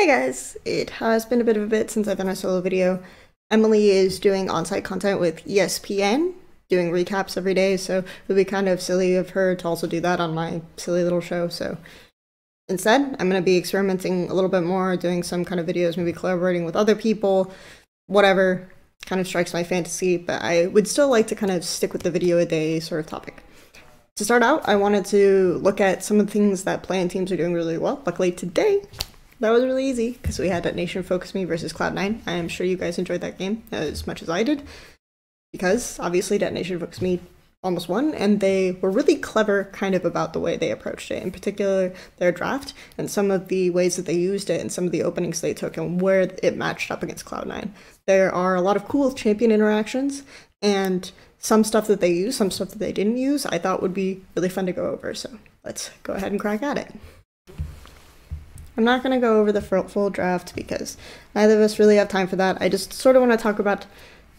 Hey guys, it has been a bit of a bit since I've done a solo video. Emily is doing on-site content with ESPN, doing recaps every day, so it would be kind of silly of her to also do that on my silly little show, so instead, I'm going to be experimenting a little bit more, doing some kind of videos, maybe collaborating with other people, whatever kind of strikes my fantasy, but I would still like to kind of stick with the video a day sort of topic. To start out, I wanted to look at some of the things that play-in teams are doing really well. Luckily today, that was really easy because we had Nation Focus Me versus Cloud9. I am sure you guys enjoyed that game as much as I did, because obviously Nation Focus Me almost won, and they were really clever kind of about the way they approached it, in particular their draft and some of the ways that they used it and some of the openings they took and where it matched up against Cloud9. There are a lot of cool champion interactions, and some stuff that they used, some stuff that they didn't use, I thought would be really fun to go over, so let's go ahead and crack at it. I'm not going to go over the full draft because neither of us really have time for that. I just sort of want to talk about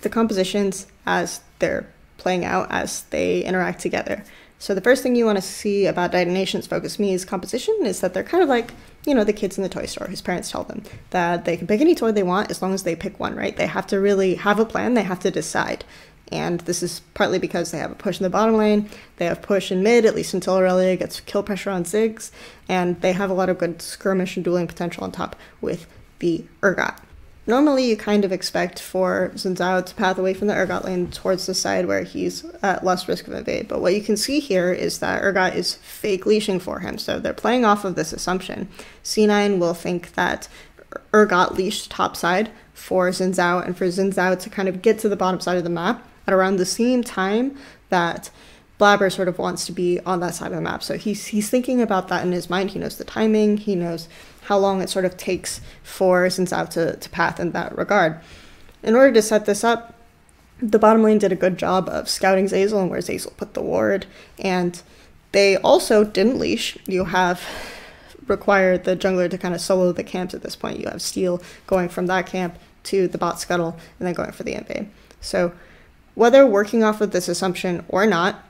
the compositions as they're playing out, as they interact together. So the first thing you want to see about Nation's Focus Me's composition is that they're kind of like, you know, the kids in the toy store whose parents tell them that they can pick any toy they want as long as they pick one, right? They have to really have a plan, they have to decide. And this is partly because they have a push in the bottom lane, they have push in mid, at least until Aurelia gets kill pressure on Ziggs, and they have a lot of good skirmish and dueling potential on top with the Urgot. Normally you kind of expect for Xin Zhao to path away from the Urgot lane towards the side where he's at less risk of invade, but what you can see here is that Urgot is fake leashing for him, so they're playing off of this assumption. C9 will think that Urgot leashed top side for Xin Zhao, and for Xin Zhao to kind of get to the bottom side of the map at around the same time that Blabber sort of wants to be on that side of the map. So he's thinking about that in his mind. He knows the timing, he knows how long it sort of takes for Xin Zhao to path in that regard. In order to set this up, the bottom lane did a good job of scouting Zeyzal and where Zeyzal put the ward, and they also didn't leash. You have required the jungler to kind of solo the camps at this point. You have Steel going from that camp to the bot scuttle and then going for the invade. So whether working off of this assumption or not,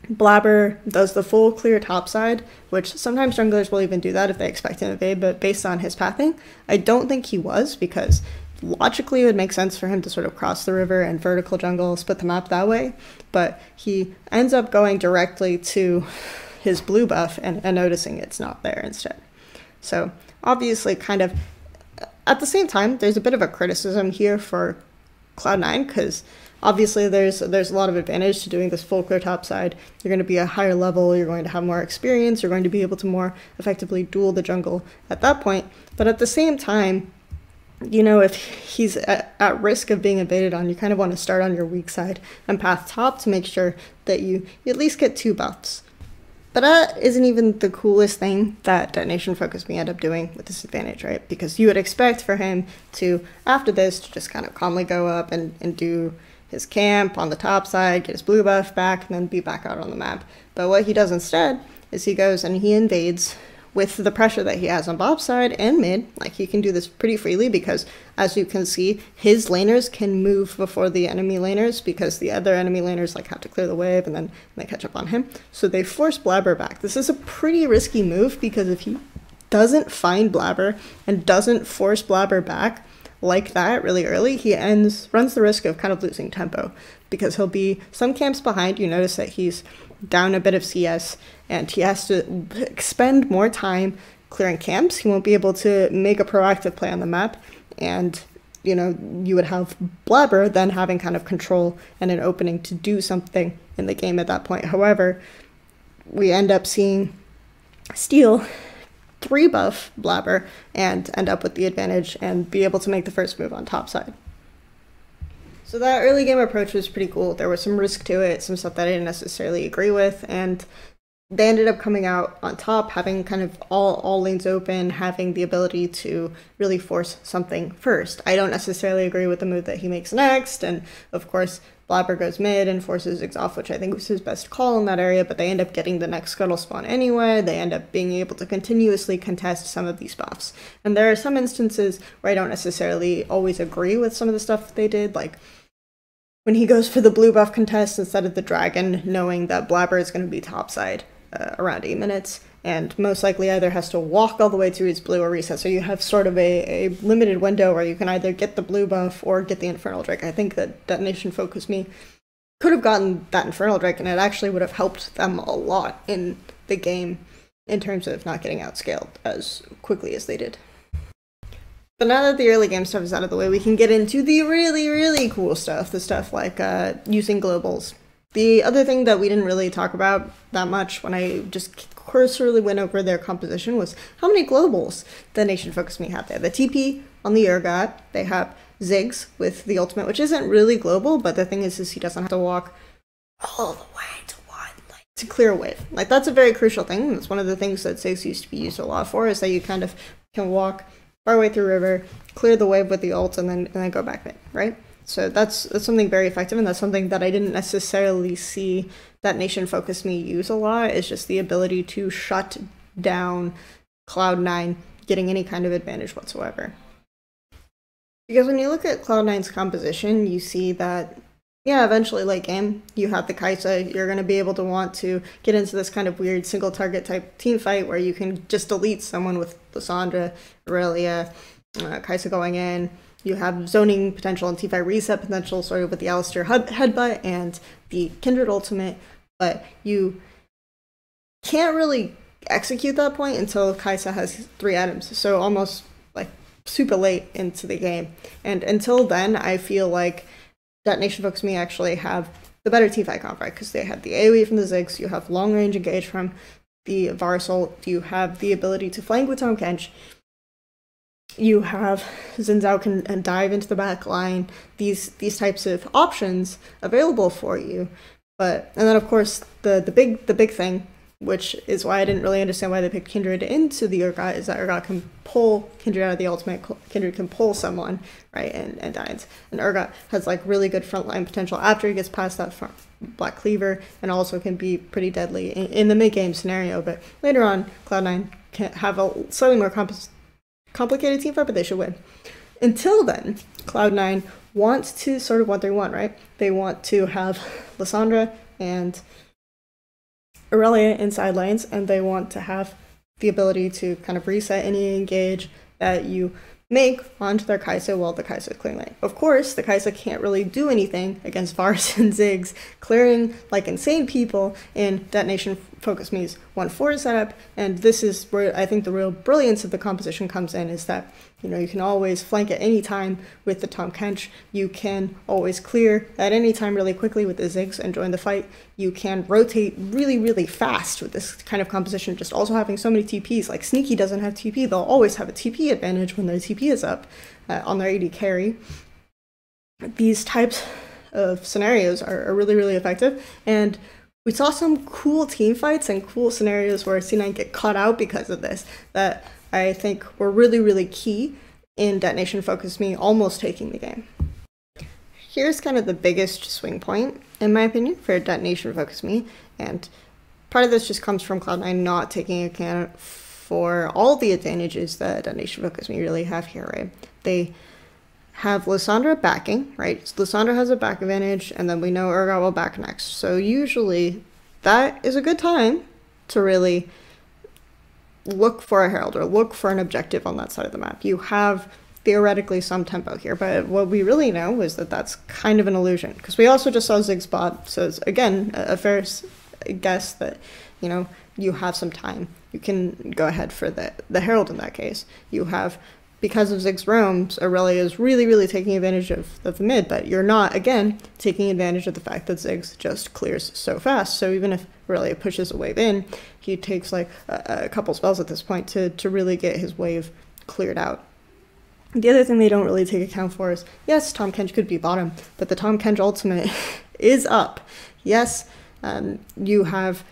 Blabber does the full clear topside, which sometimes junglers will even do that if they expect an invade, but based on his pathing, I don't think he was, because logically it would make sense for him to sort of cross the river and vertical jungle, split the map that way, but he ends up going directly to his blue buff and noticing it's not there instead. So obviously kind of at the same time, there's a bit of a criticism here for Cloud9, because obviously there's a lot of advantage to doing this full clear top side. You're going to be a higher level, you're going to have more experience, you're going to be able to more effectively duel the jungle at that point. But at the same time, you know, if he's at risk of being invaded on, you kind of want to start on your weak side and path top to make sure that you at least get 2 buffs. But that isn't even the coolest thing that Nation Focus Me end up doing with this advantage, right? Because you would expect for him to, after this, to just kind of calmly go up and do his camp on the top side, get his blue buff back, and then be back out on the map. But what he does instead is he goes and he invades with the pressure that he has on bottom side and mid. Like, he can do this pretty freely because, as you can see, his laners can move before the enemy laners because the other enemy laners like have to clear the wave and then they catch up on him. So they force Blabber back. This is a pretty risky move because if he doesn't find Blabber and doesn't force Blabber back like that really early, he runs the risk of kind of losing tempo because he'll be some camps behind. You notice that he's down a bit of CS and he has to spend more time clearing camps. He won't be able to make a proactive play on the map, and you know, you would have Blabber then having kind of control and an opening to do something in the game at that point. However, we end up seeing Steel 3 buff Blabber and end up with the advantage and be able to make the first move on top side. So that early game approach was pretty cool. There was some risk to it, some stuff that I didn't necessarily agree with, and they ended up coming out on top, having kind of all lanes open, having the ability to really force something first. I don't necessarily agree with the move that he makes next, and of course Blabber goes mid and forces Ziggs off, which I think was his best call in that area, but they end up getting the next scuttle spawn anyway. They end up being able to continuously contest some of these buffs. And there are some instances where I don't necessarily always agree with some of the stuff they did, like when he goes for the blue buff contest instead of the dragon, knowing that Blabber is going to be topside around 8 minutes, and most likely either has to walk all the way to his blue or reset. So you have sort of a limited window where you can either get the blue buff or get the Infernal Drake. I think that Detonation Focus Me could have gotten that Infernal Drake, and it actually would have helped them a lot in the game in terms of not getting outscaled as quickly as they did. But now that the early game stuff is out of the way, we can get into the really, really cool stuff, the stuff like using globals. The other thing that we didn't really talk about that much when I just cursorily went over their composition was how many globals Detonation Focus Me had. They have the TP on the Urgot, they have Ziggs with the ultimate, which isn't really global, but the thing is he doesn't have to walk all the way to to clear a wave. Like, that's a very crucial thing. That's one of the things that Ziggs used to be used a lot for, is that you kind of can walk far away through river, clear the wave with the ult, and then go back mid, right? So that's something very effective, and that's something that I didn't necessarily see Detonation Focus Me use a lot, is just the ability to shut down Cloud9 getting any kind of advantage whatsoever. Because when you look at Cloud9's composition, you see that, yeah, eventually late game, you have the Kai'Sa, you're going to be able to want to get into this kind of weird single target type team fight where you can just delete someone with Lissandra, Aurelia, Kai'Sa going in. You have zoning potential and T5 reset potential sort of with the Alistar headbutt and the Kindred ultimate, but you can't really execute that point until Kai'Sa has 3 items, so almost like super late into the game. And until then, I feel like Detonation Focus Me actually have the better teamfight comp, right? Because they had the AoE from the Ziggs, you have long range engage from the Varus ult, you have the ability to flank with Tahm Kench, you have Xin Zhao can dive into the back line, these types of options available for you. But, and then of course the big thing, which is why I didn't really understand why they picked Kindred into the Urgot, is that Urgot can pull Kindred out of the ultimate, Kindred can pull someone, right, and dies. And Urgot has like really good frontline potential after he gets past that Black Cleaver, and also can be pretty deadly in the mid-game scenario. But later on, Cloud9 can have a slightly more complicated team fight, but they should win. Until then, Cloud9 wants to sort of 1-3-1, right? They want to have Lissandra and Aurelia in side lanes, and they want to have the ability to kind of reset any engage that you make onto their Kai'Sa while the Kai'Sa is clearing lane. Of course, the Kai'Sa can't really do anything against Varus and Ziggs, clearing like insane people in Detonation Focus Me's 1-4 setup, and this is where I think the real brilliance of the composition comes in, is that, you know, you can always flank at any time with the Tahm Kench, you can always clear at any time really quickly with the Ziggs and join the fight, you can rotate really, really fast with this kind of composition, just also having so many TPs. Like Sneaky doesn't have TP, they'll always have a TP advantage when their TP is up on their AD carry. These types of scenarios are really, really effective, and we saw some cool team fights and cool scenarios where C9 get caught out because of this, that I think were really, really key in Detonation Focus Me almost taking the game. Here's kind of the biggest swing point, in my opinion, for Detonation Focus Me, and part of this just comes from Cloud9 not taking account for all the advantages that Detonation Focus Me really have here, right? They have Lissandra backing, right? So Lissandra has a back advantage, and then we know Urgot will back next. So usually that is a good time to really look for a Herald or look for an objective on that side of the map. You have theoretically some tempo here, but what we really know is that that's kind of an illusion, because we also just saw Ziggs bot, so it's again a fair guess that, you know, you have some time. You can go ahead for the Herald in that case. You have, because of Ziggs roams, Aurelia is really, really taking advantage of the mid, but you're not, again, taking advantage of the fact that Ziggs just clears so fast. So even if Aurelia pushes a wave in, he takes like a couple spells at this point to really get his wave cleared out. The other thing they don't really take account for is, yes, Tahm Kench could be bottom, but the Tahm Kench ultimate is up. Yes, you have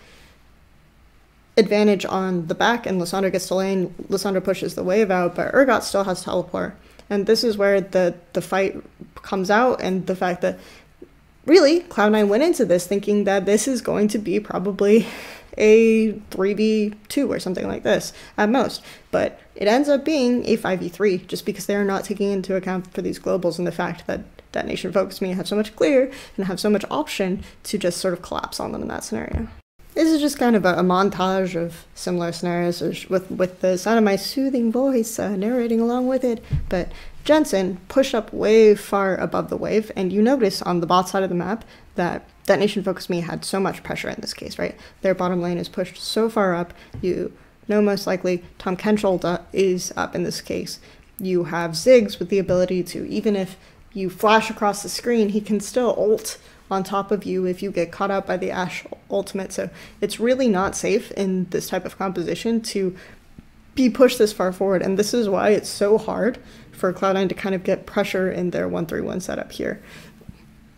advantage on the back, and Lissandra gets to lane, Lissandra pushes the wave out, but Urgot still has teleport. And this is where the fight comes out, and the fact that really Cloud9 went into this thinking that this is going to be probably a 3v2 or something like this at most, but it ends up being a 5v3 just because they are not taking into account for these globals and the fact that Detonation Focus Me have so much clear and have so much option to just sort of collapse on them in that scenario. this is just kind of a montage of similar scenarios with the sound of my soothing voice narrating along with it. But Jensen pushed up way far above the wave, and you notice on the bot side of the map that Detonation Focus Me had so much pressure in this case, right? Their bottom lane is pushed so far up. You know most likely Tom Kenchel is up in this case. You have Ziggs with the ability to, even if you flash across the screen, he can still ult on top of you if you get caught out by the Ashe ultimate. So it's really not safe in this type of composition to be pushed this far forward. And this is why it's so hard for Cloud9 to kind of get pressure in their 1-3-1 setup here.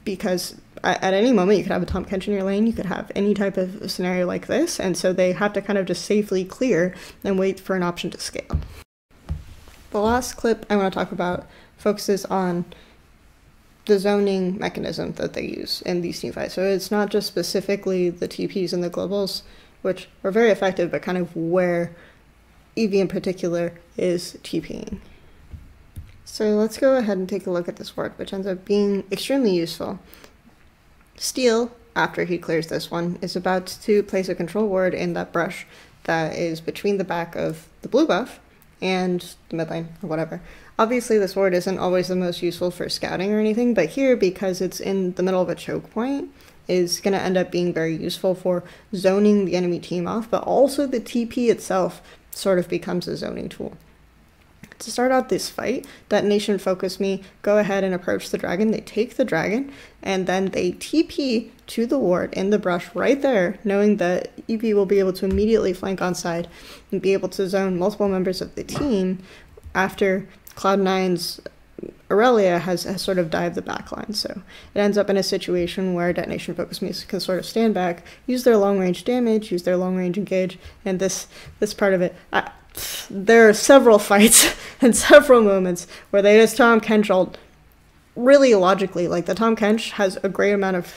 Because at any moment you could have a Tom Kench in your lane, you could have any type of scenario like this, and so they have to kind of just safely clear and wait for an option to scale. The last clip I want to talk about focuses on the zoning mechanism that they use in these teamfights. So it's not just specifically the TPs and the globals, which are very effective, but kind of where Eevee in particular is TPing. So let's go ahead and take a look at this ward, which ends up being extremely useful. Steel, after he clears this one, is about to place a control ward in that brush that is between the back of the blue buff and the mid lane, or whatever. Obviously, this ward isn't always the most useful for scouting or anything, but here, because it's in the middle of a choke point, is going to end up being very useful for zoning the enemy team off, but also the TP itself sort of becomes a zoning tool. To start out this fight, Detonation Focus Me go ahead and approach the dragon. They take the dragon, and then they TP to the ward in the brush right there, knowing that Eevee will be able to immediately flank on side and be able to zone multiple members of the team after Cloud9's Aurelia has sort of dived the backline. So it ends up in a situation where Detonation Focus Me can sort of stand back, use their long range damage, use their long range engage, and this part of it, there are several fights and several moments where they just Tom Kench really logically. Like, the Tom Kench has a great amount of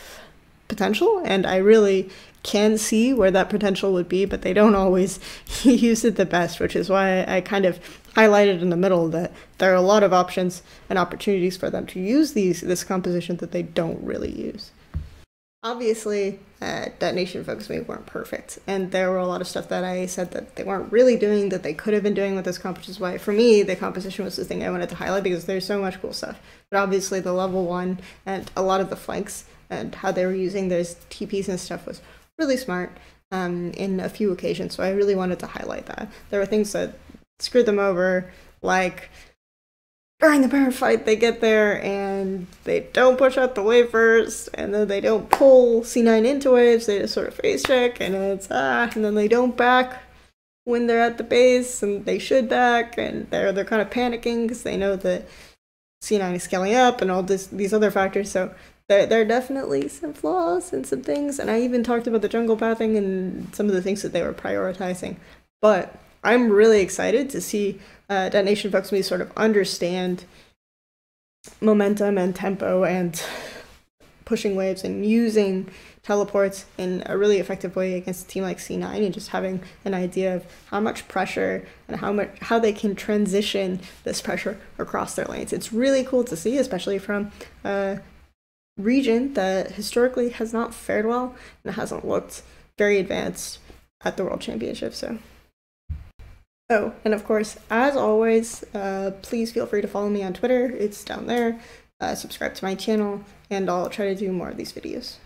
potential, and I really can see where that potential would be, but they don't always use it the best, which is why I kind of highlighted in the middle that there are a lot of options and opportunities for them to use this composition that they don't really use. Obviously, Detonation Focus Me weren't perfect, and there were a lot of stuff that I said that they weren't really doing that they could have been doing with this comp, which is why, for me, the composition was the thing I wanted to highlight, because there's so much cool stuff. But obviously, the level 1 and a lot of the flanks and how they were using those TPs and stuff was really smart in a few occasions, so I really wanted to highlight that. There were things that screwed them over, like during the burn fight, they get there and they don't push out the wave first, and then they don't pull C9 into waves, they just sort of face check, and it's and then they don't back when they're at the base, and they should back, and they're kind of panicking because they know that C9 is scaling up and all these other factors. So there are definitely some flaws and some things, and I even talked about the jungle pathing and some of the things that they were prioritizing. But I'm really excited to see Detonation Focus Me sort of understand momentum and tempo and pushing waves and using teleports in a really effective way against a team like C9, and just having an idea of how much pressure and how they can transition this pressure across their lanes. It's really cool to see, especially from a region that historically has not fared well and hasn't looked very advanced at the World Championship. So. Oh, and of course, as always, please feel free to follow me on Twitter. It's down there. Subscribe to my channel, and I'll try to do more of these videos.